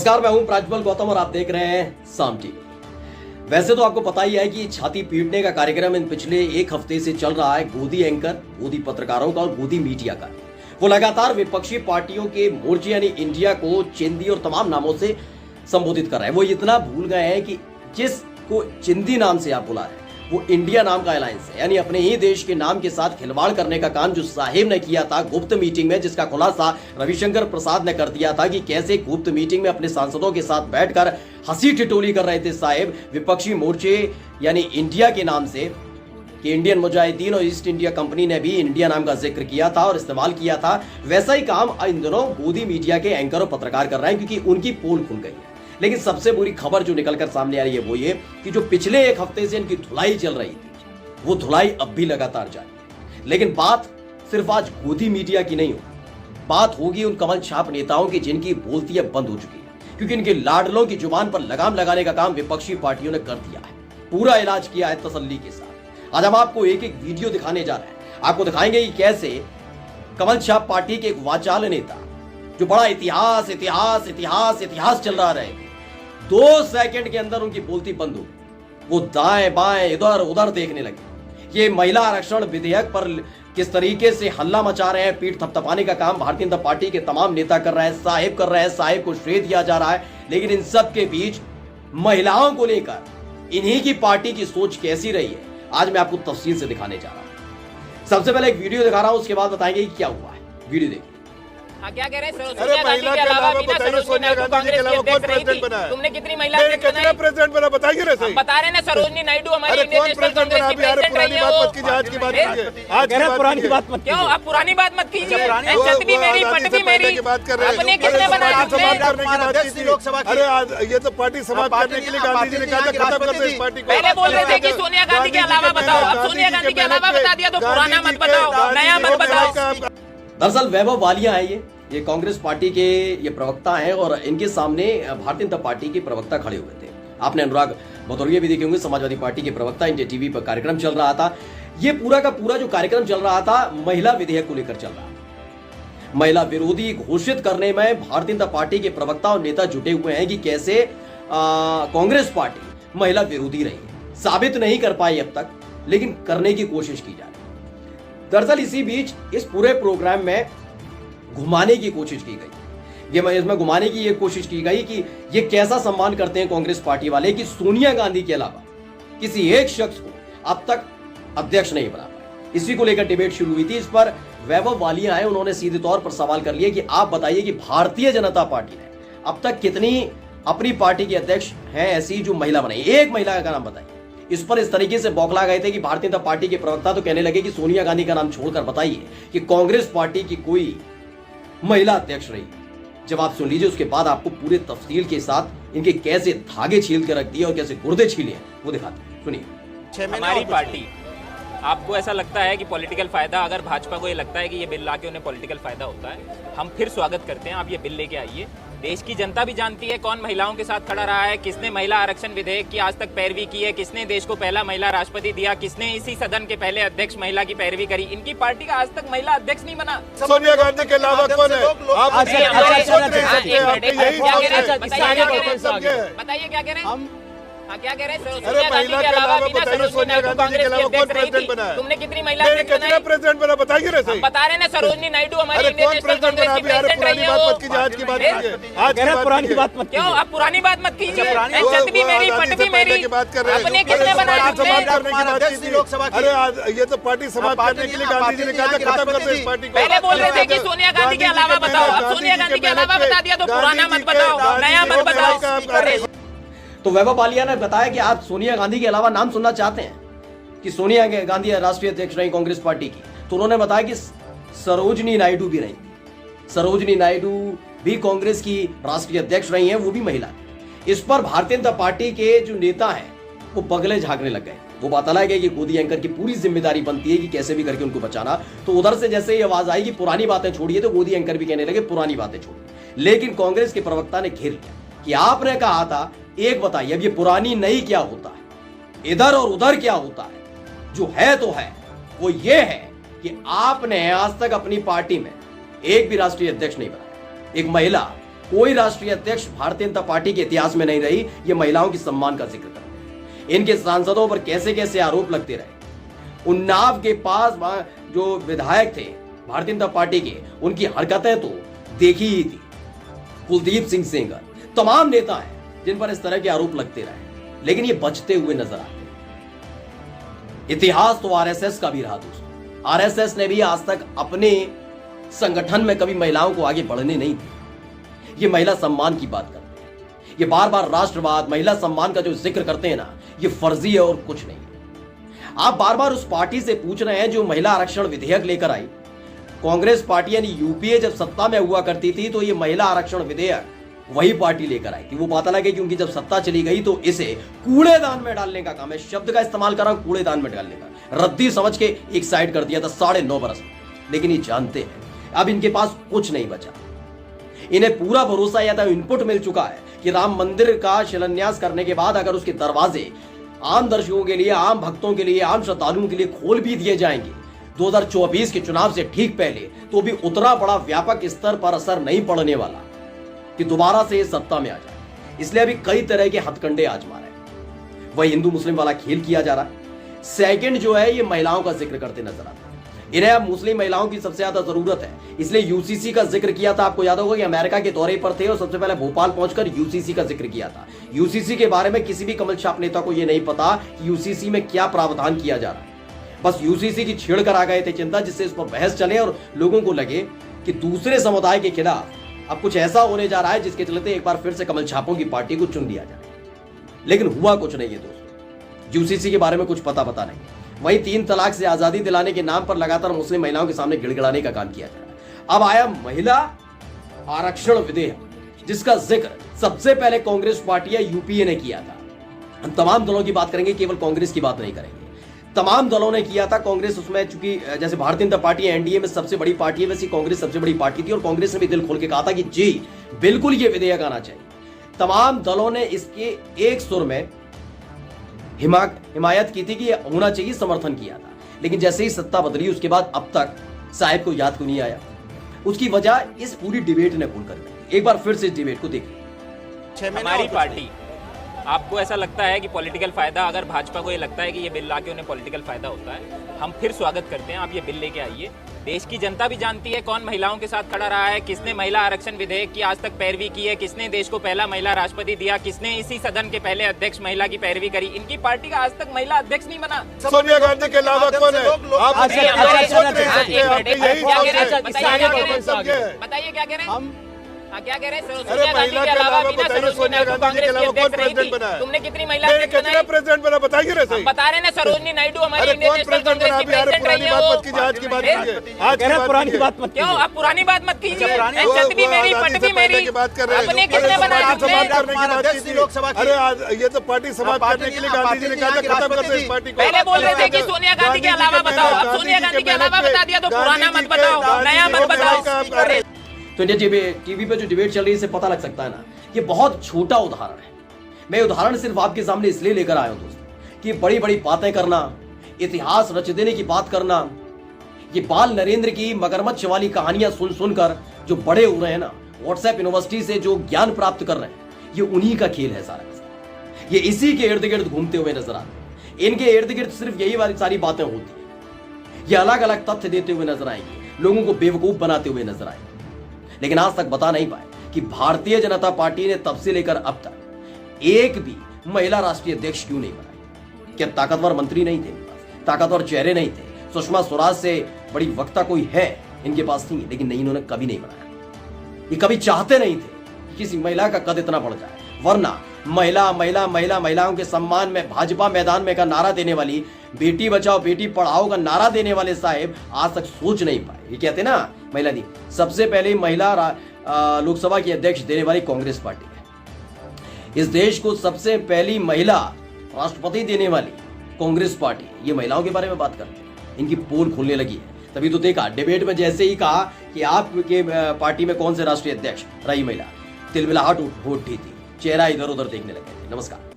नमस्कार, मैं हूं प्राज्वल गौतम और आप देख रहे हैं साम टीवी। वैसे तो आपको पता ही है कि छाती पीटने का कार्यक्रम इन पिछले एक हफ्ते से चल रहा है गोदी एंकर, गोदी पत्रकारों का और गोदी मीडिया का। वो लगातार विपक्षी पार्टियों के मोर्चे यानी इंडिया को चिंदी और तमाम नामों से संबोधित कर रहे हैं। वो इतना भूल गए हैं कि जिसको चिंदी नाम से आप बुला रहे हैं वो इंडिया नाम का अलायंस है, यानी अपने ही देश के नाम के साथ खिलवाड़ करने का काम जो साहिब ने किया था गुप्त मीटिंग में, जिसका खुलासा रविशंकर प्रसाद ने कर दिया था कि कैसे गुप्त मीटिंग में अपने सांसदों के साथ बैठकर हंसी ठिठोली कर रहे थे साहिब विपक्षी मोर्चे यानी इंडिया के नाम से, कि इंडियन मुजाहिदीन और ईस्ट इंडिया कंपनी ने भी इंडिया नाम का जिक्र किया था और इस्तेमाल किया था। वैसा ही काम इन दिनों गोदी मीडिया के एंकर और पत्रकार कर रहे हैं, क्योंकि उनकी पोल खुल गई है। लेकिन सबसे बुरी खबर जो निकलकर सामने आ रही है वो ये कि जो पिछले एक हफ्ते से इनकी धुलाई चल रही थी वो धुलाई अब भी लगातार जारी है। लेकिन बात सिर्फ आज गोदी मीडिया की नहीं होगी, बात होगी उन कमल छाप नेताओं की जिनकी बोलती अब बंद हो चुकी है, क्योंकि इनके लाडलों की जुबान पर लगाम लगाने का काम विपक्षी पार्टियों ने कर दिया है। पूरा इलाज किया है तसल्ली के साथ। आज हम आपको एक एक वीडियो दिखाने जा रहे हैं। आपको दिखाएंगे कि कैसे कमल छाप पार्टी के एक वाचाल नेता जो बड़ा इतिहास इतिहास इतिहास इतिहास चल रहा है, 2 सेकंड के अंदर उनकी बोलती बंद हो, वो दाएं बाएं इधर उधर देखने लगे। ये महिला आरक्षण विधेयक पर किस तरीके से हल्ला मचा रहे हैं, पीठ थपथपाने का काम भारतीय जनता पार्टी के तमाम नेता कर रहे हैं, साहिब कर रहे हैं, साहिब को श्रेय दिया जा रहा है। लेकिन इन सब के बीच महिलाओं को लेकर इन्हीं की पार्टी की सोच कैसी रही है, आज मैं आपको तफसील से दिखाने जा रहा हूं। सबसे पहले एक वीडियो दिखा रहा हूं, उसके बाद बताएंगे कि क्या हुआ है। वीडियो देखिए। क्या कह रहे हैं? अरे महिला के अलावा बताइए, सोनिया गांधी जी के अलावा कौन प्रेसिडेंट बना है? तुमने कितनी महिला कितना प्रेसिडेंट बना बताइए ना सही। बता रहे हैं सरोजनी नायडू हमारी अरे कौन प्रेसिडेंट बना? अभी यार पुरानी बात मत कीजिए, आज की बात कीजिए। आज की पुरानी बात मत क्यों? आप पुरानी बात मत कीजिए। छत भी मेरी, पट भी मेरी। बात कर रहे हैं अपने कितने बना समाप्त करने की बात कीजिए। अरे ये तो पार्टी समाप्त करने के लिए गांधी जी ने कहा था खत्म कर दो इस पार्टी को। पहले बोल रहे थे कि सोनिया गांधी के अलावा बताओ, अब सोनिया गांधी के अलावा बता दिया तो पुराना मत बताओ, नया मत बताओ। दरअसल वैभव वालिया है, ये कांग्रेस पार्टी के ये प्रवक्ता हैं और इनके सामने भारतीय जनता पार्टी के प्रवक्ता खड़े हुए थे। आपने अनुराग भदौरिया भी देखे होंगे, समाजवादी पार्टी के प्रवक्ता, इंडिया टीवी पर कार्यक्रम चल रहा था। ये पूरा का पूरा जो कार्यक्रम चल रहा था महिला विधेयक को लेकर चल रहा था। महिला विरोधी घोषित करने में भारतीय जनता पार्टी के प्रवक्ता और नेता जुटे हुए हैं कि कैसे कांग्रेस पार्टी महिला विरोधी रही है। साबित नहीं कर पाई अब तक, लेकिन करने की कोशिश की जा रही है। दरअसल इसी बीच इस पूरे प्रोग्राम में घुमाने की कोशिश की गई। ये इसमें घुमाने की ये कोशिश की गई कि ये कैसा सम्मान करते हैं कांग्रेस पार्टी वाले कि सोनिया गांधी के अलावा किसी एक शख्स को अब तक अध्यक्ष नहीं बना पाए। इसी को लेकर डिबेट शुरू हुई थी। इस पर वैभव वालिया आए, उन्होंने सीधे तौर पर सवाल कर लिया कि आप बताइए कि भारतीय जनता पार्टी ने अब तक कितनी अपनी पार्टी के अध्यक्ष हैं ऐसी जो महिला बनाई, एक महिला का नाम बताइए। इस पर इस तरीके से बौखला गए थे कि भारतीय जनता पार्टी के प्रवक्ता तो कहने लगे कि सोनिया गांधी का नाम छोड़कर बताइए कि कांग्रेस पार्टी की कोई महिला अध्यक्ष रही। जवाब सुन लीजिए, उसके बाद आपको पूरे तफसील के साथ इनके कैसे धागे छील के रख दिए और कैसे गुर्दे छीले वो दिखाते हैं। सुनिए। हमारी पार्टी, आपको ऐसा लगता है कि पॉलिटिकल फायदा, अगर भाजपा को ये लगता है कि ये बिल लाके उन्हें पॉलिटिकल फायदा होता है, हम फिर स्वागत करते हैं। आप ये बिल लेके आइए। देश की जनता भी जानती है कौन महिलाओं के साथ खड़ा रहा है, किसने महिला आरक्षण विधेयक की आज तक पैरवी की है, किसने देश को पहला महिला राष्ट्रपति दिया, किसने इसी सदन के पहले अध्यक्ष महिला की पैरवी करी। इनकी पार्टी का आज तक महिला अध्यक्ष नहीं बना। सोनिया गांधी के अलावा कौन है? आप बताइए क्या कह रहे हैं? क्या कह रहे हैं? अरे महिला के अलावा बताइए, सोनिया गांधी जी के अलावा कौन प्रेसिडेंट बना है? तुमने कितनी महिला कितना प्रेसिडेंट बना बताइए ना सही। बता रहे हैं सरोजनी नायडू हमारी अरे कौन प्रेसिडेंट बना? अभी यार पुरानी बात मत कीजिए, आज की बात कीजिए। आज की पुरानी बात मत क्यों? आप पुरानी बात मत कीजिए। छत भी मेरी, पट भी मेरी। बात कर रहे हैं अपने कितने बना समाप्त करने की बात कीजिए। अरे ये तो पार्टी समाप्त करने के लिए गांधी जी ने कहा था खत्म कर दो इस पार्टी को। पहले बोल रहे थे कि सोनिया गांधी के अलावा बताओ, अब सोनिया गांधी के अलावा बता दिया तो पुराना मत बताओ, नया मत बताओ। तो वैभव वालिया ने बताया कि आप सोनिया गांधी के अलावा नाम सुनना चाहते हैं कि सोनिया गांधी राष्ट्रीय अध्यक्ष रही कांग्रेस पार्टी की, तो उन्होंने बताया कि सरोजनी नायडू भी रही। सरोजनी नायडू भी कांग्रेस की राष्ट्रीय अध्यक्ष रही हैं, वो भी महिला। इस पर भारतीय जनता पार्टी के जो नेता हैं वो पगले झांकने लग गए। वो बात अलग है कि गोदी एंकर की पूरी जिम्मेदारी बनती है कि कैसे भी करके उनको बचाना। तो उधर से जैसे ही आवाज आई कि पुरानी बातें छोड़िए, तो गोदी एंकर भी कहने लगे पुरानी बातें छोड़िए। लेकिन कांग्रेस के प्रवक्ता ने घेर लिया कि आपने कहा था एक बताइए, अब ये पुरानी नई क्या होता है, इधर और उधर क्या होता है। जो है तो है वो ये है कि आपने आज तक अपनी पार्टी में एक भी राष्ट्रीय अध्यक्ष नहीं बनाया। एक महिला कोई राष्ट्रीय अध्यक्ष भारतीय जनता पार्टी के इतिहास में नहीं रही ये महिलाओं की सम्मान का जिक्र करते। इनके सांसदों पर कैसे कैसे आरोप लगते रहे। उन्नाव के पास जो विधायक थे भारतीय जनता पार्टी के, उनकी हरकतें तो देखी ही थी। कुलदीप सिंह सेंगर, तमाम नेता हैं जिन पर इस तरह के आरोप लगते रहे, लेकिन ये बचते हुए नजर आते हैं। इतिहास तो आरएसएस का भी रहा दोस्तों। आरएसएस ने भी आज तक अपने संगठन में कभी महिलाओं को आगे बढ़ने नहीं दिया। ये महिला सम्मान की बात करते हैं, ये बार बार राष्ट्रवाद, महिला सम्मान का जो जिक्र करते हैं ना, ये फर्जी है और कुछ नहीं। आप बार बार उस पार्टी से पूछ रहे हैं जो महिला आरक्षण विधेयक लेकर आई। कांग्रेस पार्टी यानी यूपीए जब सत्ता में हुआ करती थी तो ये महिला आरक्षण विधेयक वही पार्टी लेकर आई थी। वो पता लगे क्योंकि जब सत्ता चली गई तो इसे कूड़ेदान में डालने का काम है, शब्द का इस्तेमाल कर रहा हूं, कूड़ेदान में डालने का, रद्दी समझ के एक साइड कर दिया था 9.5 बरस। लेकिन ये जानते हैं अब इनके पास कुछ नहीं बचा। इन्हें पूरा भरोसा या तो इनपुट मिल चुका है कि राम मंदिर का शिलान्यास करने के बाद अगर उसके दरवाजे आम दर्शकों के लिए, आम भक्तों के लिए, आम श्रद्धालुओं के लिए खोल भी दिए जाएंगे 2024 के चुनाव से ठीक पहले, तो भी उतना बड़ा व्यापक स्तर पर असर नहीं पड़ने वाला कि दोबारा से ये सत्ता में आ जाए। इसलिए अभी कई तरह के हथकंडे आजमा रहे हैं। वही हिंदू मुस्लिम वाला खेल किया जा रहा है। सेकंड जो है, ये महिलाओं का जिक्र करते नजर आते हैं। इन्हें अब मुस्लिम महिलाओं की सबसे ज्यादा जरूरत है, इसलिए यूसीसी का जिक्र किया था। आपको याद होगा कि अमेरिका के दौरे पर थे और सबसे पहले भोपाल पहुंचकर यूसीसी का जिक्र किया था। यूसीसी के बारे में किसी भी कमल छाप नेता को यह नहीं पता कि यूसीसी में क्या प्रावधान किया जा रहा है। बस यूसीसी की छेड़ कर आ गए थे चिंता, जिससे इस पर बहस चले और लोगों को लगे कि दूसरे समुदाय के खिलाफ अब कुछ ऐसा होने जा रहा है जिसके चलते एक बार फिर से कमल छापों की पार्टी को चुन लिया जाए। लेकिन हुआ कुछ नहीं है दोस्तों, यूसीसी के बारे में कुछ पता नहीं। वही 3 तलाक से आजादी दिलाने के नाम पर लगातार मुस्लिम महिलाओं के सामने गिड़गिड़ाने का काम किया जा रहा है। अब आया महिला आरक्षण विधेयक, जिसका जिक्र सबसे पहले कांग्रेस पार्टी या यूपीए ने किया था। हम तमाम दलों की बात करेंगे, केवल कांग्रेस की बात नहीं करेंगे। तमाम दलों ने किया था। कांग्रेस उसमें, चूंकि जैसे भारतीय जनता पार्टी एनडीए में सबसे बड़ी पार्टी है, वैसी कांग्रेस सबसे बड़ी पार्टी थी और कांग्रेस ने भी दिल खोल के कहा था कि जी बिल्कुल ये विधेयक आना चाहिए। तमाम दलों ने इसके एक सुर में हिमायत की थी कि यह होना चाहिए, समर्थन किया था। लेकिन जैसे ही सत्ता बदली उसके बाद अब तक साहिब को याद क्यों नहीं आया? उसकी वजह इस पूरी डिबेट ने खुलकर दी। एक बार फिर से इस डिबेट को देखिए। हमारी पार्टी, आपको ऐसा लगता है कि पॉलिटिकल फायदा, अगर भाजपा को ये लगता है कि ये बिल लाके उन्हें पॉलिटिकल फायदा होता है, हम फिर स्वागत करते हैं। आप ये बिल लेके आइए। देश की जनता भी जानती है कौन महिलाओं के साथ खड़ा रहा है, किसने महिला आरक्षण विधेयक की आज तक पैरवी की है, किसने देश को पहला महिला राष्ट्रपति दिया, किसने इसी सदन के पहले अध्यक्ष महिला की पैरवी करी। इनकी पार्टी का आज तक महिला अध्यक्ष नहीं बना। सोनिया गांधी के अलावा कौन है? बताइए क्या कह रहे हैं? क्या कह रहे हैं? अरे महिला के अलावा बताइए, सोनिया गांधी के अलावा कौन प्रेसिडेंट बना है? तुमने कितनी महिला कितने प्रेसिडेंट बना बताइए ना सही। बता रहे ना, सरोजनी नायडू हमारी इंडियन नेशनल कांग्रेस की प्रेसिडेंट रही है। पुरानी बात मत कीजिए, आज की बात कीजिए। आज की पुरानी बात मत क्यों? आप पुरानी बात मत कीजिए। छत भी मेरी, पट भी मेरी। बात कर रहे हैं अपने कितने बनाए लोकसभा। अरे ये तो पार्टी समाप्त करने के लिए गांधी जी ने कहा था खत्म कर दो इस पार्टी को। पहले बोल रहे थे कि सोनिया गांधी के अलावा बताओ, अब सोनिया गांधी के अलावा बता दिया तो पुराना मत बताओ, नया मत बताओ। तो इंडिया टीवी पे जो डिबेट चल रही है इससे पता लग सकता है ना, ये बहुत छोटा उदाहरण है। मैं उदाहरण सिर्फ आपके सामने इसलिए लेकर आया हूं दोस्तों कि बड़ी बड़ी बातें करना, इतिहास रच देने की बात करना, ये बाल नरेंद्र की मगरमच्छ वाली कहानियां सुन सुनकर जो बड़े हो रहे हैं ना, व्हाट्सएप यूनिवर्सिटी से जो ज्ञान प्राप्त कर रहे हैं, ये उन्हीं का खेल है सारा का सारा। ये इसी के इर्द गिर्द घूमते हुए नजर आते हैं। इनके इर्द गिर्द सिर्फ यही वाली सारी बातें होती है। ये अलग अलग तथ्य देते हुए नजर आएंगे, लोगों को बेवकूफ बनाते हुए नजर आएंगे। लेकिन आज तक बता नहीं पाए कि भारतीय जनता पार्टी ने तब से लेकर अब तक एक भी महिला राष्ट्रीय अध्यक्ष क्यों नहीं बनाई? क्या ताकतवर मंत्री नहीं थे, ताकतवर चेहरे नहीं थे? सुषमा स्वराज से बड़ी वक्ता कोई है इनके पास थी, लेकिन नहीं, इन्होंने कभी नहीं बनाया। ये कभी चाहते नहीं थे कि किसी महिला का कद इतना बढ़ जाए। वरना महिला महिला महिला महिलाओं के सम्मान में भाजपा मैदान में का नारा देने वाली, बेटी बचाओ बेटी पढ़ाओ का नारा देने वाले साहेब आज तक सोच नहीं पाए। ये कहते ना, महिला दी सबसे पहले महिला लोकसभा की अध्यक्ष देने वाली कांग्रेस पार्टी है। इस देश को सबसे पहली महिला राष्ट्रपति देने वाली कांग्रेस पार्टी, ये महिलाओं के बारे में बात करते हैं। इनकी पोल खुलने लगी है। तभी तो देखा डिबेट में जैसे ही कहा कि आपके पार्टी में कौन से राष्ट्रीय अध्यक्ष रही महिला, तिलमिलाहट उठी थी, चेहरा इधर उधर देखने लगे थे। नमस्कार।